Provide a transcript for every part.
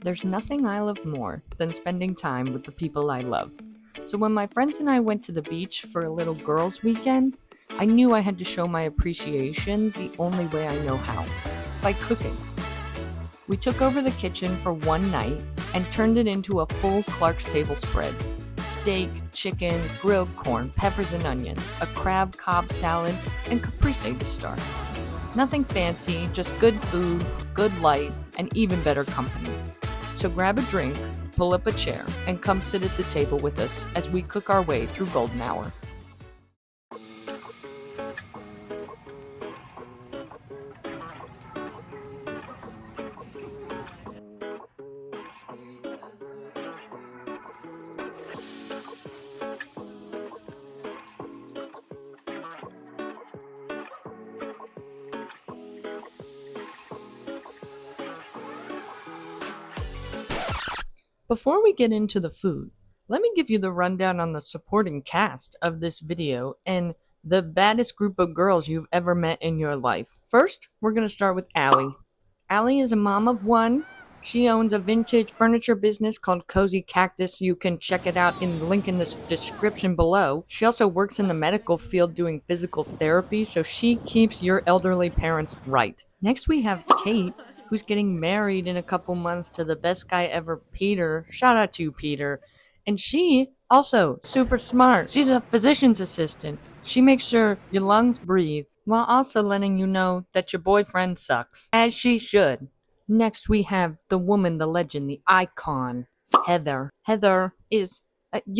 There's nothing I love more than spending time with the people I love. So when my friends and I went to the beach for a little girls' weekend, I knew I had to show my appreciation the only way I know how, by cooking. We took over the kitchen for one night and turned it into a full Clark's table spread. Steak, chicken, grilled corn, peppers and onions, a crab Cobb salad, and Caprese to start. Nothing fancy, just good food, good light, and even better company. So grab a drink, pull up a chair, and come sit at the table with us as we cook our way through golden hour. Before we get into the food, let me give you the rundown on the supporting cast of this video and the baddest group of girls you've ever met in your life. First, we're going to start with Allie. Allie is a mom of one. She owns a vintage furniture business called Cozy Cactus. You can check it out in the link in the description below. She also works in the medical field doing physical therapy, so she keeps your elderly parents right. Next, we have Kate, who's getting married in a couple months to the best guy ever, Peter. Shout out to you, Peter. And she also super smart. She's a physician's assistant. She makes sure your lungs breathe while also letting you know that your boyfriend sucks, as she should. Next, we have the woman, the legend, the icon, Heather. Heather is,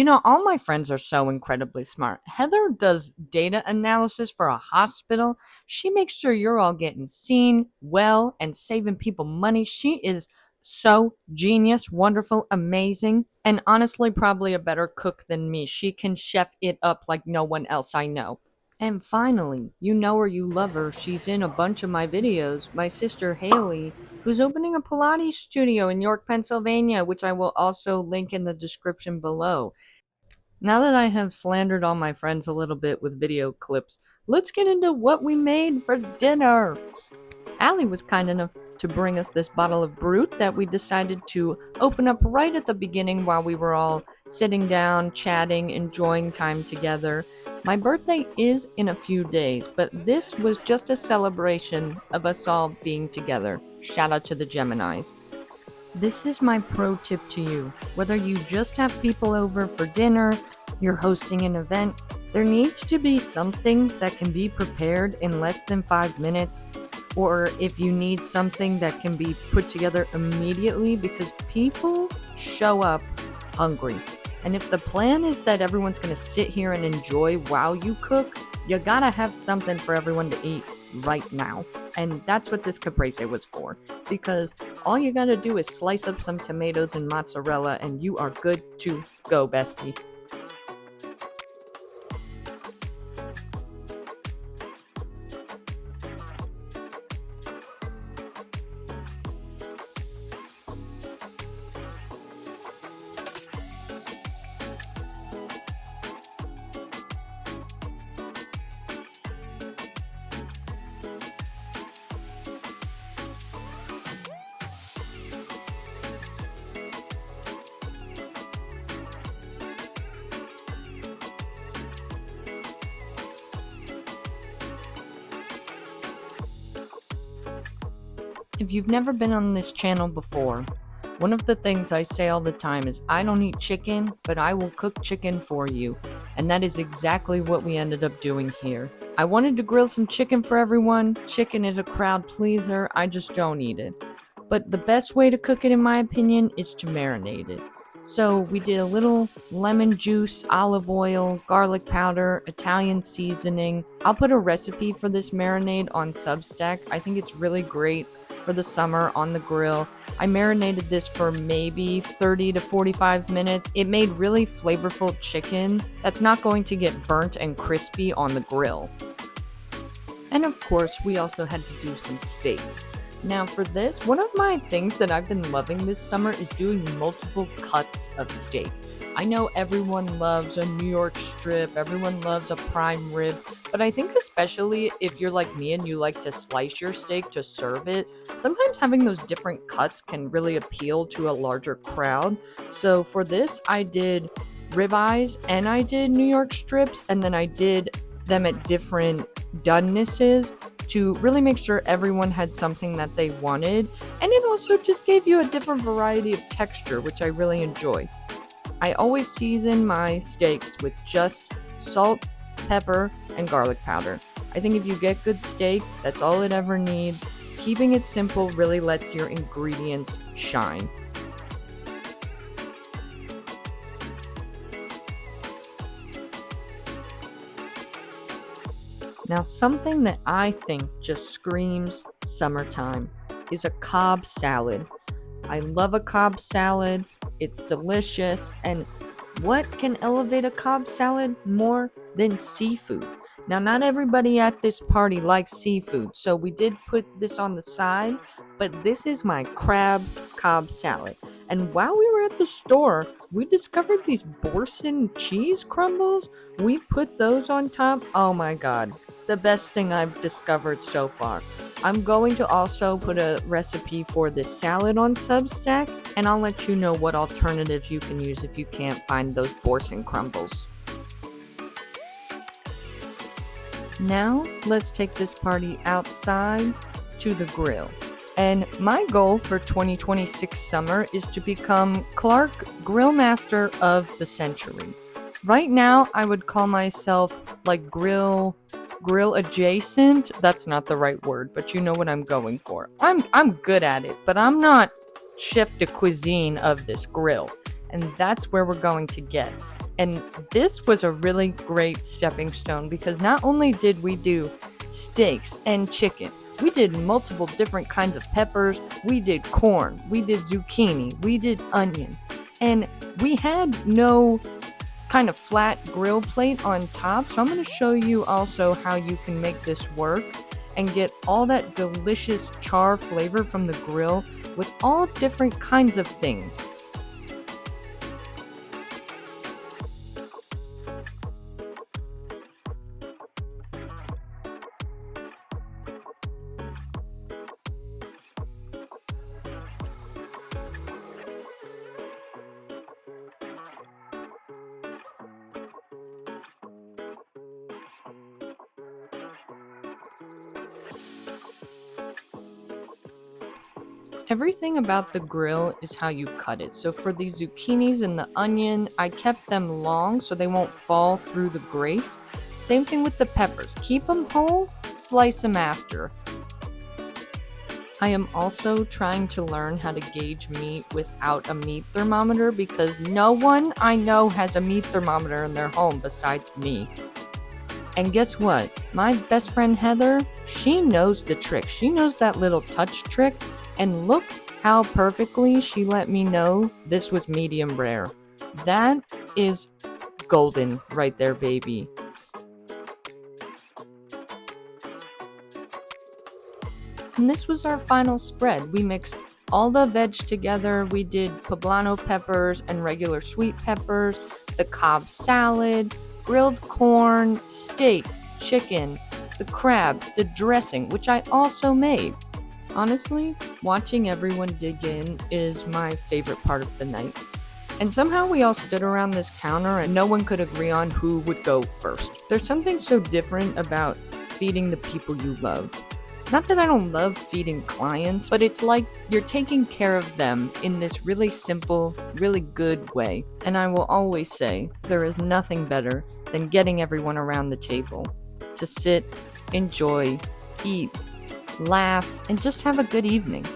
all my friends are so incredibly smart. Heather does data analysis for a hospital. She makes sure you're all getting seen well and saving people money. She is so genius, wonderful, amazing, and honestly probably a better cook than me. She can chef it up like no one else I know. And finally, you know her, you love her, she's in a bunch of my videos, my sister Haley, who's opening a Pilates studio in York, Pennsylvania, which I will also link in the description below. Now that I have slandered all my friends a little bit with video clips, let's get into what we made for dinner. Allie was kind enough to bring us this bottle of Brut that we decided to open up right at the beginning while we were all sitting down, chatting, enjoying time together. My birthday is in a few days, but this was just a celebration of us all being together. Shout out to the Geminis. This is my pro tip to you. Whether you just have people over for dinner, you're hosting an event, there needs to be something that can be prepared in less than 5 minutes, or if you need something that can be put together immediately, because people show up hungry. And if the plan is that everyone's going to sit here and enjoy while you cook, you gotta have something for everyone to eat right now. And that's what this caprese was for, because all you gotta do is slice up some tomatoes and mozzarella and you are good to go, bestie. If you've never been on this channel before, one of the things I say all the time is I don't eat chicken, but I will cook chicken for you. And that is exactly what we ended up doing here. I wanted to grill some chicken for everyone. Chicken is a crowd pleaser. I just don't eat it. But the best way to cook it, in my opinion, is to marinate it. So we did a little lemon juice, olive oil, garlic powder, Italian seasoning. I'll put a recipe for this marinade on Substack. I think it's really great for the summer on the grill. I marinated this for maybe 30 to 45 minutes. It made really flavorful chicken that's not going to get burnt and crispy on the grill. And of course, we also had to do some steaks. Now for this, one of my things that I've been loving this summer is doing multiple cuts of steak. I know everyone loves a New York strip, everyone loves a prime rib, But I think especially if you're like me and you like to slice your steak to serve it, sometimes having those different cuts can really appeal to a larger crowd. So for this, I did ribeyes and I did New York strips, and then I did them at different donenesses to really make sure everyone had something that they wanted. And it also just gave you a different variety of texture, which I really enjoy. I always season my steaks with just salt, pepper, and garlic powder. I think if you get good steak, that's all it ever needs. Keeping it simple really lets your ingredients shine. Now, something that I think just screams summertime is a Cobb salad. I love a Cobb salad. It's delicious. And what can elevate a Cobb salad more than seafood? Now, not everybody at this party likes seafood, so we did put this on the side, but this is my crab Cobb salad. And while we were at the store, we discovered these Borson cheese crumbles. We put those on top. Oh my god, the best thing I've discovered so far. I'm going to also put a recipe for this salad on Substack, and I'll let you know what alternatives you can use if you can't find those Borson crumbles. Now, let's take this party outside to the grill. And my goal for 2026 summer is to become Clark Grill Master of the Century. Right now, I would call myself like grill adjacent. That's not the right word, but you know what I'm going for. I'm good at it, but I'm not chef de cuisine of this grill. And that's where we're going to get. And this was a really great stepping stone because not only did we do steaks and chicken, we did multiple different kinds of peppers, we did corn, we did zucchini, we did onions, and we had no kind of flat grill plate on top. So I'm going to show you also how you can make this work and get all that delicious char flavor from the grill with all different kinds of things. Everything about the grill is how you cut it. So for the zucchinis and the onion, I kept them long so they won't fall through the grates. Same thing with the peppers. Keep them whole, slice them after. I am also trying to learn how to gauge meat without a meat thermometer because no one I know has a meat thermometer in their home besides me. And guess what? My best friend Heather, she knows the trick. She knows that little touch trick. And look how perfectly she let me know this was medium rare. That is golden right there, baby. And this was our final spread. We mixed all the veg together. We did poblano peppers and regular sweet peppers, the Cobb salad, grilled corn, steak, chicken, the crab, the dressing, which I also made. Honestly, watching everyone dig in is my favorite part of the night. And somehow we all stood around this counter and no one could agree on who would go first. There's something so different about feeding the people you love. Not that I don't love feeding clients, but it's like you're taking care of them in this really simple, really good way. And I will always say, there is nothing better than getting everyone around the table to sit, enjoy, eat, laugh, and just have a good evening.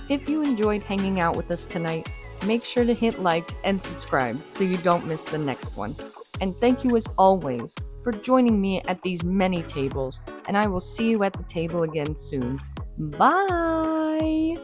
If you enjoyed hanging out with us tonight, make sure to hit like and subscribe so you don't miss the next one. And thank you as always for joining me at these many tables, and I will see you at the table again soon. Bye!